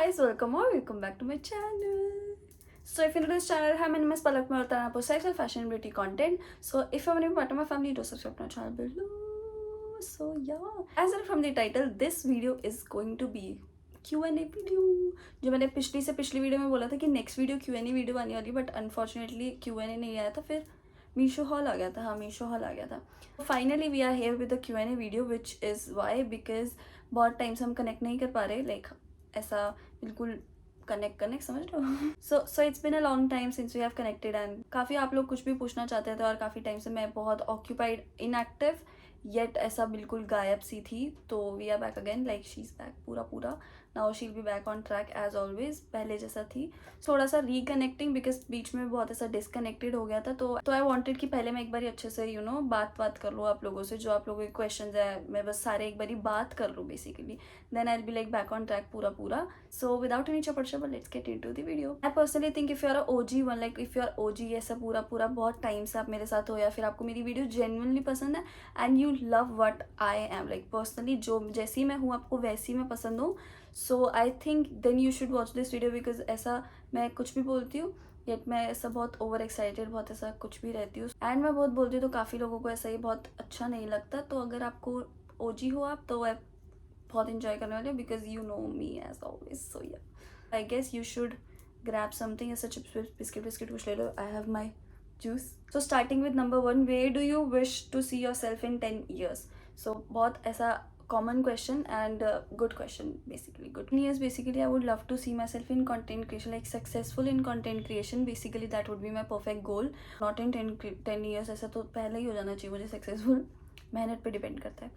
guys, welcome or welcome back to my channel. So if you're new to this channel, hi, my name is Palak Mehta and I post lifestyle, fashion, and beauty content. So if you're new part of my family, do subscribe to my channel below. So yeah, as in from the title, this video is going to be Q&A video. जो मैंने पिछली video में बोला था कि next video Q&A video आने वाली, but unfortunately Q&A नहीं आया था, फिर मीशो हॉल आ गया था. हाँ, मीशो हॉल आ गया था. Finally we are here with the Q&A video, which is why because बहुत टाइम से हम कनेक्ट नहीं कर पा रहे, लाइक ऐसा बिल्कुल कनेक्ट समझ रहे हो. So it's been a long time since we have connected and काफ़ी आप लोग कुछ भी पूछना चाहते थे और काफ़ी टाइम से मैं बहुत ऑक्यूपाइड इनएक्टिव येट ऐसा बिल्कुल गायब सी थी. तो we are back again, like she is back पूरा. Now she will be back on track as always, पहले जैसा थी. थोड़ा सा रिकनेक्टिंग बिकॉज बीच में बहुत ऐसा डिसकनेक्टेड हो गया था. तो आई वांटेड कि पहले मैं एक बार अच्छे से बात कर लूँ आप लोगों से, जो आप लोगों के क्वेश्चंस है मैं बस सारे एक बार बात कर लूँ basically. Then I will be like back on track पूरा. सो विदाउट एनी चपड़ let's get into the video. I personally think if you are OG one, like if you are OG ऐसा पूरा बहुत टाइम से आप मेरे साथ हो, या फिर आपको मेरी वीडियो जेन्युइनली पसंद है and you love what I am, like personally जो जैसी मैं हूँ आपको वैसी मैं पसंद हूँ. So I think then you should watch this video because ऐसा मैं कुछ भी बोलती हूँ येट मैं ऐसा बहुत ओवर एक्साइटेड बहुत ऐसा कुछ भी रहती हूँ एंड मैं बहुत बोलती हूँ, तो काफ़ी लोगों को ऐसा ही बहुत अच्छा नहीं लगता. तो अगर आपको ओजी हो आप, तो आप बहुत इंजॉय करने वाले हो because you know me as always. So yeah I guess you should grab something, ऐसा चिप्स बिस्किट कुछ ले लो. I have my juice. So starting with number 1, where do you wish to see yourself in 10 years. So बहुत ऐसा common question and good question. Basically good years, basically I would love to see myself in content creation, like successful in content creation. Basically that would be my perfect goal. Not in 10 years, ऐसा तो पहले ही हो जाना चाहिए मुझे successful. मेहनत पे depend करता है.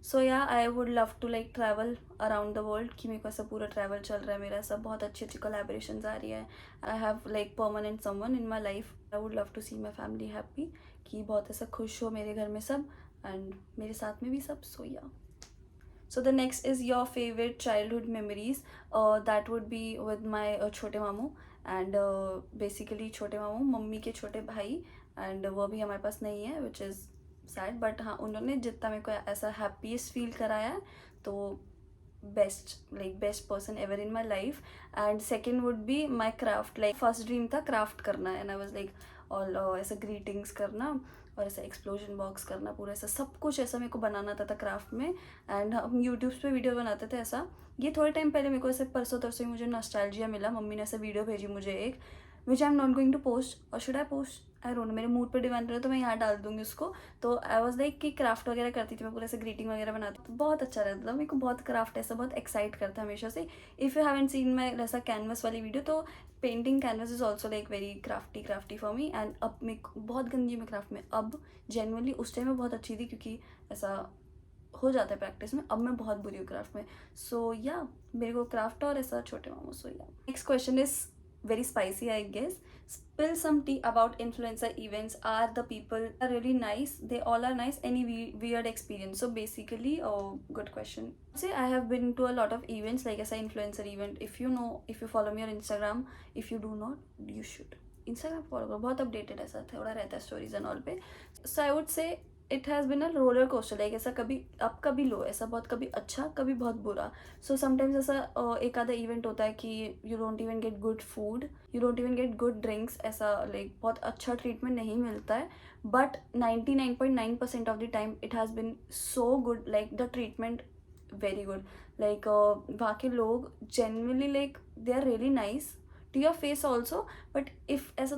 So yeah I would love to like travel around the world, कि मेरे को ऐसा पूरा ट्रैवल चल रहा है मेरा, सब बहुत अच्छी कोलैबोरेशंस आ रही है. I have like permanent someone in my life. I would love to see my family happy, कि बहुत ऐसा खुश हो मेरे घर में सब एंड मेरे साथ में भी सब. सो या so the next is your favorite childhood memories. That would be with my छोटे मामू and basically छोटे मामू मम्मी के छोटे भाई, and वो भी हमारे पास नहीं है which is sad, but हाँ उन्होंने जितना मेरे को ऐसा हैप्पीस्ट फील कराया है, तो best person ever in my life. And second would be my craft, like first dream था क्राफ्ट करना and I was like all ऐसा ग्रीटिंग्स करना और ऐसा एक्सप्लोजन बॉक्स करना, पूरा ऐसा सब कुछ ऐसा मेरे को बनाना था क्राफ्ट में. एंड हम यूट्यूब्स पे वीडियो बनाते थे ऐसा. ये थोड़े टाइम पहले मेरे को ऐसे परसों तरसों ही मुझे नॉस्टैल्जिया मिला, मम्मी ने ऐसा वीडियो भेजी मुझे एक, which I am not going to post और should I post, I don't know, मेरे मूड पे डिपेंड रहा, तो मैं यहाँ डाल दूंगी उसको. तो आई वॉज लाइक कि क्राफ्ट वगैरह करती थी मैं, पूरा ऐसे ग्रीटिंग वगैरह बनाती थी, तो बहुत अच्छा रहता था. मेरे को बहुत क्राफ्ट ऐसा बहुत एक्साइट करता है हमेशा से. If you haven't seen my ऐसा कैनवस वाली वीडियो, तो painting canvas is also like very crafty for me. And अब मैं बहुत गंदी मैं क्राफ्ट में, अब जेनुअनली उस टाइम में बहुत अच्छी थी क्योंकि ऐसा हो जाता है प्रैक्टिस में. अब मैं बहुत बुरी हूँ क्राफ्ट में. सो या मेरे को क्राफ्ट और ऐसा छोटे मामू. सो या next question is very spicy, I guess. Spill some tea about influencer events. Are the people are really nice? They all are nice. Any weird experience? So basically, good question. Say I have been to a lot of events, like as an influencer event. If you know, if you follow me on Instagram, if you do not, you should. Instagram follow करो, बहुत updated ऐसा थोड़ा रहता है stories and all पे. So I would say it has bin a roller coaster, like ऐसा कभी up कभी लो, ऐसा बहुत कभी अच्छा कभी बहुत बुरा. सो समटाइम्स ऐसा एक आधा इवेंट होता है कि you don't even get good food, you don't even get good drinks, ऐसा लाइक बहुत अच्छा ट्रीटमेंट नहीं मिलता है. But 99.9% of the time it has been so good, like the treatment very good. Like वहाँ के लोग genuinely like they are really nice to your face also. But if ऐसा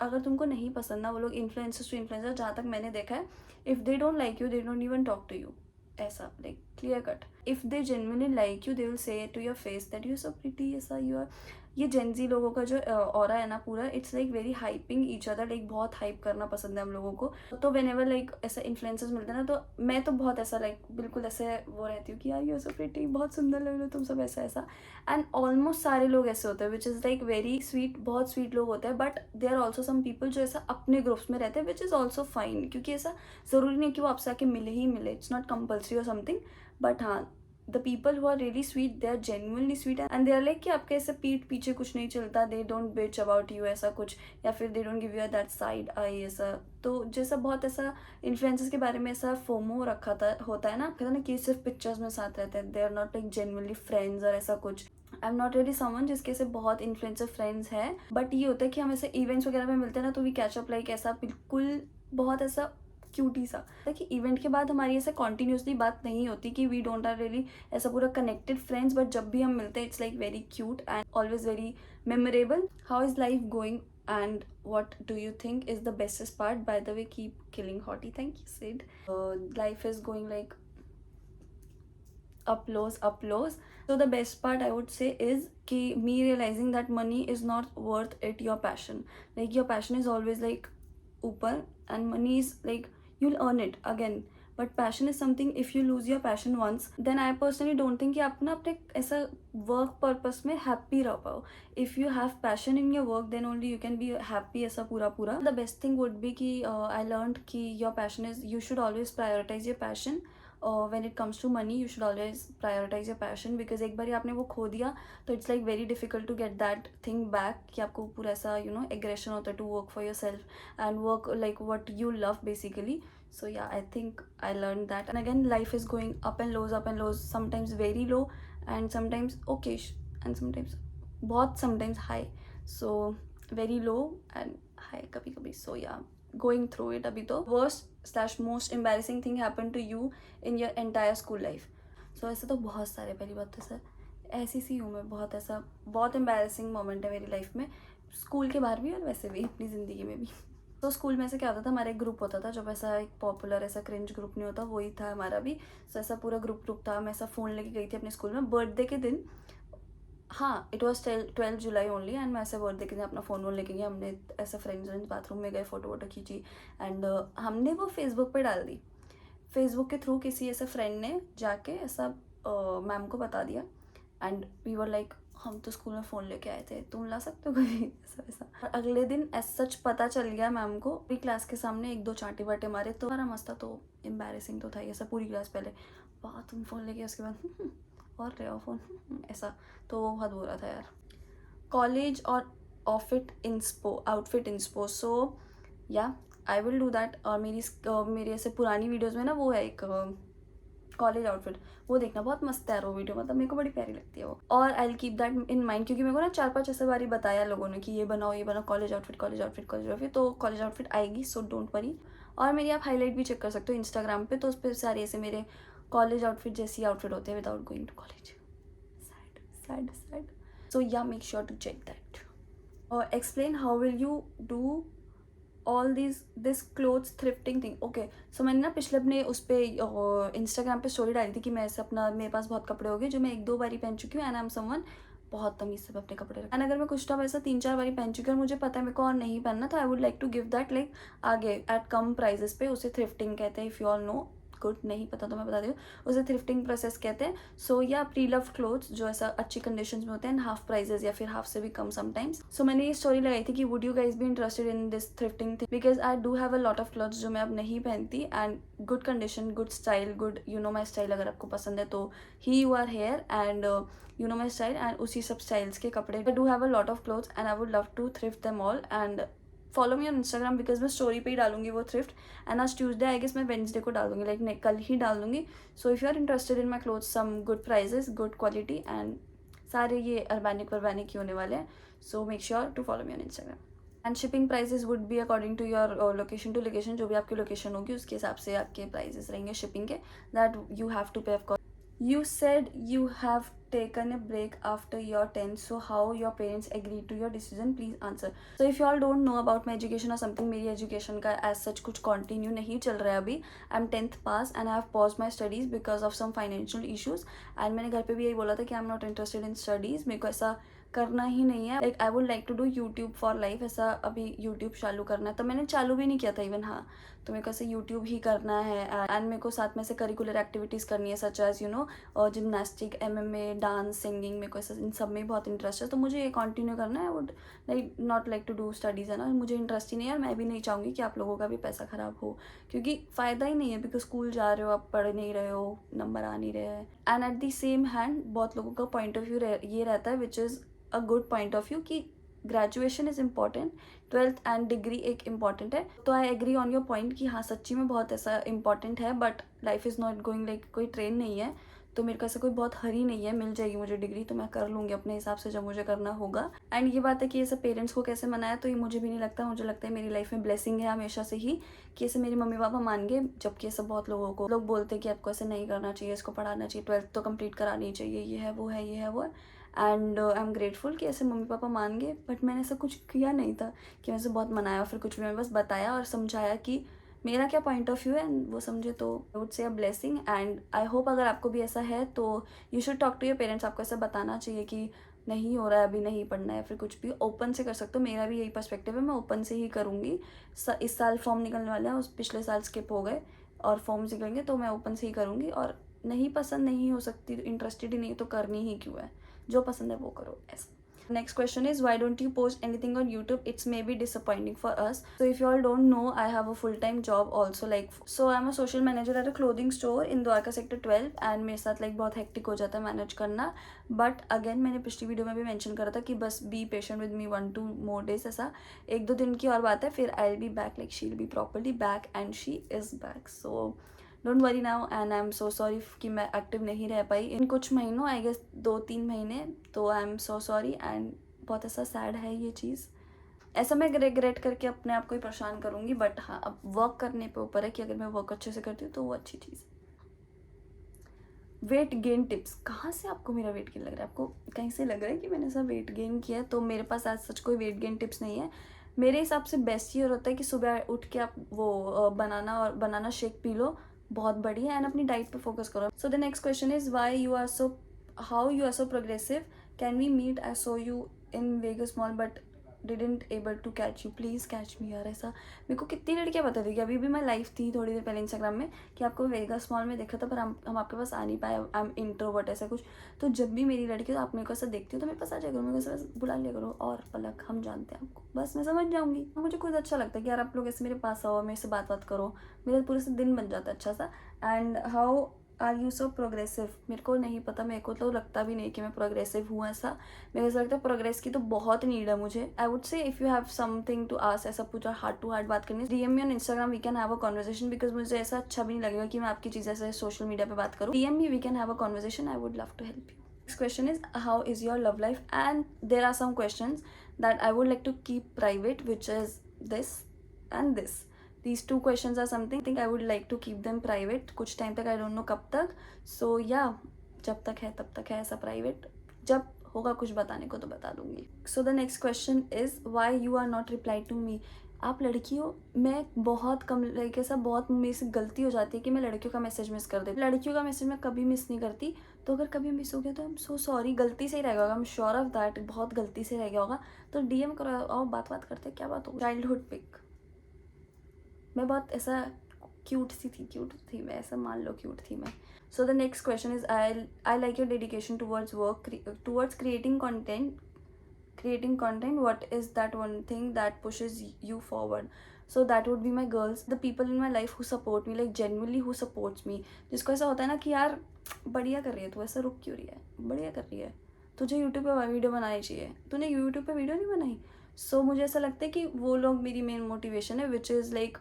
अगर तुमको नहीं पसंद ना, वो लोग इन्फ्लुएंसर्स टू इन्फ्लुएंसर, जहाँ तक मैंने देखा है, if they don't like you they don't even talk to you, ऐसा like clear cut. If they genuinely like you they will say to your face that you're so pretty, ऐसा you are. ये Gen Z लोगों का जो aura है ना पूरा, it's like very hyping each other, like बहुत हाइप करना पसंद है हम लोगों को. तो वेन एवर लाइक ऐसा इन्फ्लुएंसर्स मिलते हैं ना, तो मैं तो बहुत ऐसा लाइक बिल्कुल ऐसे वो रहती हूँ कि यार यू सो प्रिटी, बहुत सुंदर लग रहे हो तुम सब, ऐसा. एंड ऑलमोस्ट सारे लोग ऐसे होते हैं which is like very sweet, बहुत स्वीट लोग होते हैं. But they are also some people जो ऐसा अपने ग्रुप्स में रहते हैं विच इज़ ऑल्सो फाइन, क्योंकि ऐसा ज़रूरी नहीं कि वो आपसे आके मिले ही मिले, इट्स नॉट कंपल्सरी और समथिंग. बट हाँ, the people who are really sweet they are genuinely sweet and they are like कि आपके ऐसे पीठ पीछे कुछ नहीं चलता, they don't bitch about you ऐसा कुछ, या फिर they don't give you that side eye ऐसा. तो जैसा बहुत ऐसा इन्फ्लुएंसर्स के बारे में ऐसा फोमो रखा था होता है ना, कहते ना कि सिर्फ पिक्चर्स में साथ रहते हैं, they are not like genuinely friends और ऐसा कुछ. I am not really someone जिसके से बहुत इन्फ्लुएंसर फ्रेंड्स हैं, बट ये होता है कि हम ऐसे इवेंट्स वगैरह में मिलते हैं ना, तो वी कैच अप लाइक ऐसा बिल्कुल बहुत ऐसा क्यूटी सा कि इवेंट के बाद हमारी ऐसे कॉन्टीन्यूसली बात नहीं होती कि वी डोंट आर रियली ऐसा पूरा कनेक्टेड फ्रेंड्स, बट जब भी हम मिलते हैं it's like very cute and always very memorable. How is life going and what do you think is the bestest part? By the way, keep killing hottie. Thank you, Sid. Life is going like up lows. So the best part I would say is ki me realizing that money is not worth it your passion. Like your passion is always like upar and money is like you'll earn it again, but passion is something if you lose your passion once then I personally don't think कि आप ना अपने ऐसा work purpose में happy रह पाओ. If you have passion in your work then only you can be happy ऐसा पूरा. The best thing would be कि आई लर्न कि your passion is you should always prioritise your passion. When it comes to money you should always prioritise your passion, because एक बार आपने वो खो दिया तो it's like very difficult to get that thing back कि आपको पूरा ऐसा एग्रेशन होता है to work for yourself and work like what you love basically. So yeah, I think I learned that. And again, life is going up and lows, sometimes very low and sometimes okay and sometimes high. So very low and high kabhi. So yeah, going through it. Abhi to worst/most embarrassing thing happened to you in your entire school life. So ऐसे तो बहुत सारे, पहली बात तो sir ऐसी सी हूँ मैं, बहुत एम्बैरेसिंग मोमेंट है मेरी लाइफ में, स्कूल के बाहर भी और वैसे भी अपनी ज़िंदगी में भी. तो स्कूल में से क्या होता था, हमारा एक ग्रुप होता था जब ऐसा एक पॉपुलर ऐसा क्रिंज ग्रुप नहीं होता, वही था हमारा भी. सो ऐसा पूरा ग्रुप था. मैं ऐसा फ़ोन लेके गई थी अपने स्कूल में बर्थडे के दिन. हाँ, it was 12 July only and मैं ऐसे बर्थडे के दिन अपना फ़ोन लेके गई. हमने ऐसा फ्रेंड्स बाथरूम में गए, फ़ोटो वोटो खींची एंड हमने वो फेसबुक पे डाल दी. फेसबुक के थ्रू किसी ऐसे फ्रेंड ने जाके ऐसा मैम को बता दिया एंड वी वर लाइक हम तो स्कूल में फ़ोन लेके आए थे, तुम ला सकते हो कभी ऐसा वैसा. और अगले दिन ऐसा सच पता चल गया मैम को. पूरी क्लास के सामने 1-2 चांटे बाटे मारे तो हमारा मस्त था. तो एम्बैरेसिंग तो था ही ऐसा, पूरी क्लास पहले वाह तुम फ़ोन लेके, उसके बाद और ले आओ फ़ोन ऐसा. तो वो बहुत बुरा था यार. कॉलेज और outfit इंस्पो. So yeah I will do that. और मेरी ऐसे पुरानी वीडियोज़ में ना वो है एक कॉलेज आउटफिट, वो देखना बहुत मस्त है वो वीडियो, मतलब मेरे को बड़ी प्यारी लगती है वो. और I will keep that in mind क्योंकि मेरे को ना 4-5 ऐसे बारी बताया लोगों ने कि ये बनाओ कॉलेज आउटफिट. तो कॉलेज आउटफिट आएगी, सो डोंट वरी. और मेरी आप हाईलाइट भी चेक कर सकते हो इंस्टाग्राम पे, तो उस पर सारे ऐसे मेरे कॉलेज आउटफिट जैसी आउटफिट होते हैं without going to college. Sad. So yeah make sure to check that. Explain how will you do all this clothes thrifting thing. Okay, so मैंने ना पिछले अपने उस पर इंस्टाग्राम पे स्टोरी डाली थी कि मैं ऐसे अपना मेरे पास बहुत कपड़े हो गए जो मैं 1-2 बारी पहन चुकी हूँ एंड आई एम समवन बहुत तमीज़ से अपने कपड़े रखें. एंड अगर मैं कुछ टॉप ऐसा 3-4 बारी पहन चुकी हूँ और मुझे पता है मेरे को और नहीं पहनना, तो I would like to give that like आगे एट कम प्राइजेस पे. उसे थ्रिफ्टिंग कहते हैं. If you all know, good, नहीं पता तो मैं बता दी हूँ, उसे थ्रिफ्टिंग प्रोसेस कहते हैं. सो या प्री लव्ड क्लोथ्स जो ऐसा अच्छी कंडीशन में होते हैं, हाफ प्राइजेस या फिर हाफ से भी कम समटाइम्स. सो मैंने ये स्टोरी लगाई थी कि would you guys be interested in this thrifting thing, because I do have a lot of clothes जो मैं अब नहीं पहनती and good condition, good style, good my style. अगर आपको पसंद है तो ही you are here and my style and उसी सब स्टाइल्स के कपड़े. I do have a lot of clothes and I would love to thrift them all and follow me on Instagram because मैं स्टोरी पे ही डालूंगी वो थ्रिफ्ट. एंड आज ट्यूसडे आई गेस मैं वेंसडे को डाल दूंगी, लाइक कल ही डाल दूंगी. So if you are interested in my clothes, some good prices, good quality and सारे ये अर्बैनिक ही होने वाले हैं. So make sure to follow me on Instagram. And shipping prices would be according to your location to location. जो भी आपकी location होगी उसके हिसाब से आपके प्राइजेस रहेंगे शिपिंग के, दैट यू हैव टू पे of cost. You said you have taken a break after your 10th, so how your parents agreed to your decision? Please answer. So if you all don't know about my education or something, मेरी education का as such कुछ continue नहीं चल रहा है अभी. I'm 10th pass and I have paused my studies because of some financial issues. And मैंने घर पे भी यही बोला था कि I'm not interested in studies, मेरे को ऐसा करना ही नहीं है. Like I would like to do YouTube for life. ऐसा अभी यूट्यूब चालू करना है, तो मैंने चालू भी नहीं किया था इवन. हाँ, तो मेरे को ऐसे यूट्यूब ही करना है एंड मेरे को साथ में से करिकुलर एक्टिविटीज़ करनी है सच एज और जिमनास्टिक, MMA, डांस, सिंगिंग. मेरे को ऐसा इन सब में बहुत इंटरेस्ट है, तो मुझे ये कंटिन्यू करना है. Would like not like to do studies है ना, मुझे इंटरेस्ट ही नहीं है और मैं भी नहीं चाहूँगी कि आप लोगों का भी पैसा ख़राब हो, क्योंकि फ़ायदा ही नहीं है. बिकॉज स्कूल जा रहे हो, आप पढ़ नहीं रहे हो, नंबर आ नहीं रहे हैं. And at the same hand बहुत लोगों का पॉइंट ऑफ व्यू ये रहता है which is a good point of view कि graduation is important, 12th and degree एक इम्पॉर्टेंट है. तो I agree on your point कि हाँ सच्ची में बहुत ऐसा इम्पॉर्टेंट है, but life is not going like कोई ट्रेन नहीं है. तो मेरे को ऐसा कोई बहुत हरी नहीं है, मिल जाएगी मुझे डिग्री तो मैं कर लूँगी अपने हिसाब से जब मुझे करना होगा। एंड ये बात है कि ऐसे पेरेंट्स को कैसे मनाया, तो ये मुझे भी नहीं लगता, मुझे लगता है मेरी लाइफ में ब्लेसिंग है हमेशा से ही कि ऐसे मेरे मम्मी पापा मान गए। जबकि ऐसा बहुत लोगों को लोग बोलते हैं कि आपको ऐसे नहीं करना चाहिए, इसको पढ़ाना चाहिए, 12th तो कंप्लीट करानी चाहिए, ये है वो है, ये है वो है। एंड आई एम ग्रेटफुल कि ऐसे मम्मी पापा मान गए, बट मैंने ऐसा कुछ किया नहीं था कि मैं ऐसे बहुत मनाया फिर कुछ भी। मैंने बस बताया और समझाया कि मेरा क्या पॉइंट ऑफ व्यू है, एंड वो समझे तो I would say a blessing. And I hope अगर आपको भी ऐसा है तो you should talk to your parents. आपको ऐसा बताना चाहिए कि नहीं हो रहा है, अभी नहीं पढ़ना है, फिर कुछ भी ओपन से कर सकते हो। मेरा भी यही पर्सपेक्टिव है, मैं ओपन से ही करूँगी। इस साल फॉर्म निकलने वाले हैं, उस पिछले साल स्किप हो गए और फॉर्म्स निकलेंगे, तो मैं ओपन से ही करूँगी। और नहीं पसंद नहीं हो सकती, इंटरेस्टेड ही नहीं तो करनी ही क्यों है, जो पसंद है वो करो ऐसा। Next question is, why don't you post anything on YouTube? It's maybe disappointing for us. So if you all don't know, I have a full-time job also, like so I'm a social manager at a clothing store in Dwarka sector 12 and मेरे साथ like बहुत hectic हो जाता है manage करना। But again मैंने पिछली video में भी मेंशन करा था कि बस be patient with me 1-2 more days, ऐसा 1-2 दिन की और बात है, फिर आई will be back, like she will be properly back and she is back. So don't worry now and I am so sorry कि मैं एक्टिव नहीं रह पाई इन कुछ महीनों, आई गेस 2-3 महीने। तो I am so sorry and बहुत ऐसा सैड है ये चीज़। ऐसा मैं रिग्रेट करके अपने आप को ही परेशान करूँगी, बट हाँ अब वर्क करने पे ऊपर है कि अगर मैं वर्क अच्छे से करती हूँ तो वो अच्छी चीज़ है। वेट गेन टिप्स, कहाँ से आपको मेरा वेट गेन लग रहा है? आपको कहीं से लग रहा है कि मैंने ऐसा वेट गेन किया है? तो मेरे पास आज सच कोई वेट गेन टिप्स नहीं है। मेरे हिसाब से बेस्ट ये होता है कि सुबह उठ के आप वो बनाना शेक पी लो, बहुत बढ़िया, एंड अपनी डाइट पे फोकस करो। So the next question is, how you are so progressive, can we meet, I saw you in Vegas mall but didn't able to catch you, please catch me. यार ऐसा मेरे को कितनी लड़कियां बता रही कि अभी भी मैं लाइव थी थोड़ी देर पहले इंस्टाग्राम में कि आपको वेगास मॉल में देखा था, पर हम आपके पास आ नहीं पाए, आई एम इंट्रोवर्ट ऐसा कुछ। तो जब भी मेरी लड़की तो आप मेरे को ऐसा देखती हो तो मेरे पास आ जाया करो, मेरे को ऐसा बुला लिया करो, और पलक हम जानते हैं आपको, बस मैं समझ जाऊँगी। मुझे खुद अच्छा लगता है कि यार आप लोग ऐसे मेरे पास आओ, मेरे से बात करो, मेरा पूरे से दिन बन जाता है अच्छा सा। And how are you so progressive, मेरे को नहीं पता, मेरे को तो लगता भी नहीं कि मैं प्रोग्रेसिव हूँ ऐसा। मेरे को ऐसा लगता है प्रोग्रेस की तो बहुत नीड है मुझे। I would say if you have something to ask, ऐसा पूछा हार्ट टू हार्ट बात करनी, DM me on Instagram, we can have a conversation, because मुझे ऐसा अच्छा भी नहीं लगेगा कि मैं आपकी चीज़ ऐसे सोशल मीडिया पे बात करूँ। DM me, we can have a conversation, I would love to help you. Next question is, how is your love life? And there are some questions that I would like to keep private, which is this and this. These two questions are something I would like to keep them private कुछ time तक, I don't know कब तक। So yeah, जब तक है तब तक है ऐसा प्राइवेट, जब होगा कुछ बताने को तो बता दूंगी। So the next question is, why you are not reply to me? आप लड़की हो, मैं बहुत कम लाइक ऐसा बहुत मेरे से गलती हो जाती है कि मैं लड़कियों का मैसेज मिस कर देती हूँ। लड़कियों का मैसेज मैं कभी मिस नहीं करती, तो अगर कभी मिस हो गया तो आई एम सो सॉरी, गलती से ही रह गया होगा, I am sure of that, बहुत गलती से रह गया होगा। तो डीएम करो और बात करते, क्या बात हो। चाइल्डहुड पिक, मैं बहुत ऐसा क्यूट थी मैं, ऐसा मान लो क्यूट थी मैं। सो the next question is, I like your dedication towards work, towards creating content, what is that one thing that pushes you forward? So that would be my girls, the people in my life who support me, like genuinely who supports me, जिसको ऐसा होता है ना कि यार बढ़िया कर रही है तू, ऐसा रुक क्यों रही है, बढ़िया कर रही है, तुझे यूट्यूब पे वीडियो बनानी चाहिए, तूने यूट्यूब पे वीडियो नहीं बनाई। सो मुझे ऐसा लगता है कि वो लोग मेरी मेन मोटिवेशन है, which is like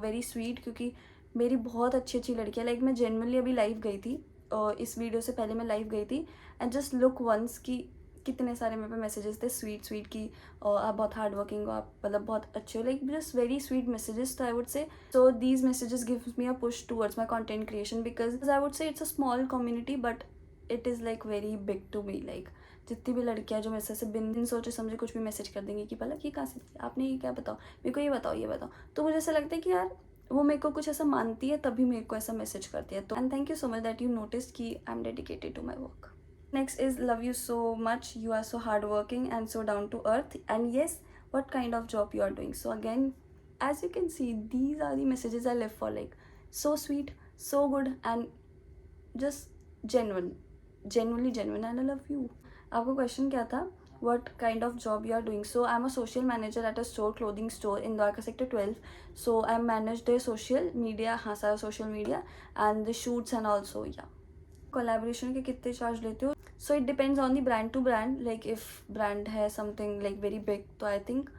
very sweet, क्योंकि मेरी बहुत अच्छी लड़कियाँ, लाइक मैं जेनरली अभी लाइव गई थी, इस वीडियो से पहले मैं लाइव गई थी, एंड जस्ट लुक वंस कि कितने सारे मेरे पे मैसेजेस थे स्वीट की, आप बहुत हार्ड वर्किंग हो, आप मतलब बहुत अच्छे हो, like just very sweet messages. तो I would say so these messages gives me a push towards my content creation, because I would say it's a small community but it is like very big to me. Like जितनी भी लड़कियाँ जो मेरे से बिन सोचे समझे कुछ भी मैसेज कर देंगी कि पलक ये कहाँ से, आपने ये क्या बताओ, मेरे को ये बताओ, तो मुझे ऐसा लगता है कि यार वो मेरे को कुछ ऐसा मानती है तभी मेरे को ऐसा मैसेज करती है। तो and thank you so much that you notice कि I am dedicated to my work. Next is, love you so much, you are so hardworking and so down to earth, and yes, what kind of job you are doing. So again, as you can see, these are the messages I live for, like so sweet, so good, and just genuinely genuine, and I love you. आपका question क्या था, what kind of job you are doing? So I'm a social manager at a clothing store in Dwarka sector 12. So I manage the social media, हाँ सारा social media and the shoots and also yeah. Collaboration के कितने charge लेते हो? So it depends on the brand to brand, like if brand है something like very big तो I think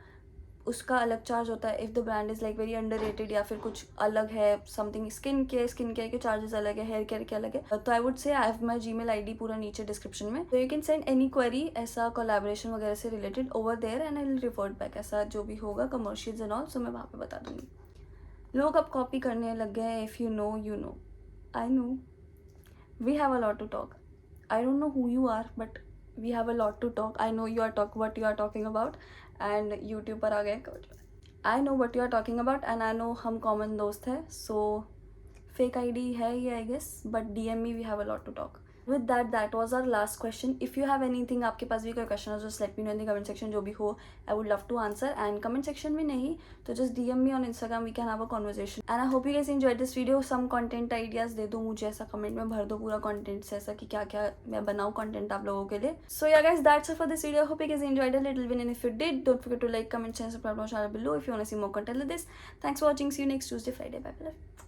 उसका अलग चार्ज होता है. If the brand is like very underrated या फिर कुछ अलग है, समथिंग स्किन केयर के चार्जेस अलग है, हेयर केयर के अलग है. तो I would say I have my Gmail ID पूरा नीचे डिस्क्रिप्शन में. तो you can send any query ऐसा कोलैबोरेशन वगैरह से related over there and I will report back. ऐसा जो भी होगा कमर्शियल्स एंड ऑल, सो मैं वहाँ पे बता दूंगी. लोग अब कॉपी करने लग गए हैं. If you know you know, I know. We have a lot to talk. I don't know who you are, but we have a lot to talk. I know what you are talking about, and YouTube पर आ गए. I know what you are talking about, and I know हम common दोस्त हैं. So fake ID है ये I guess, but DM me, we have a lot to talk. With that was our last question. If you have anything, आपके पास भी कोई question हो, just let me know in the comment section. जो भी हो, I would love to answer. And comment section में नहीं तो just DM me on Instagram. We can have a conversation. And I hope you guys enjoyed this video. Some content ideas दे दो मुझे, ऐसा comment में भर दो पूरा content से, ऐसा कि क्या क्या मैं बनाऊँ content आप लोगों के लिए. So yeah guys, that's it for this video. I hope you guys enjoyed a little bit, and if you did, don't forget to like, comment, share, subscribe to my channel below if you want to see more content like this. Thanks for watching. See you next Tuesday, Friday. Bye bye.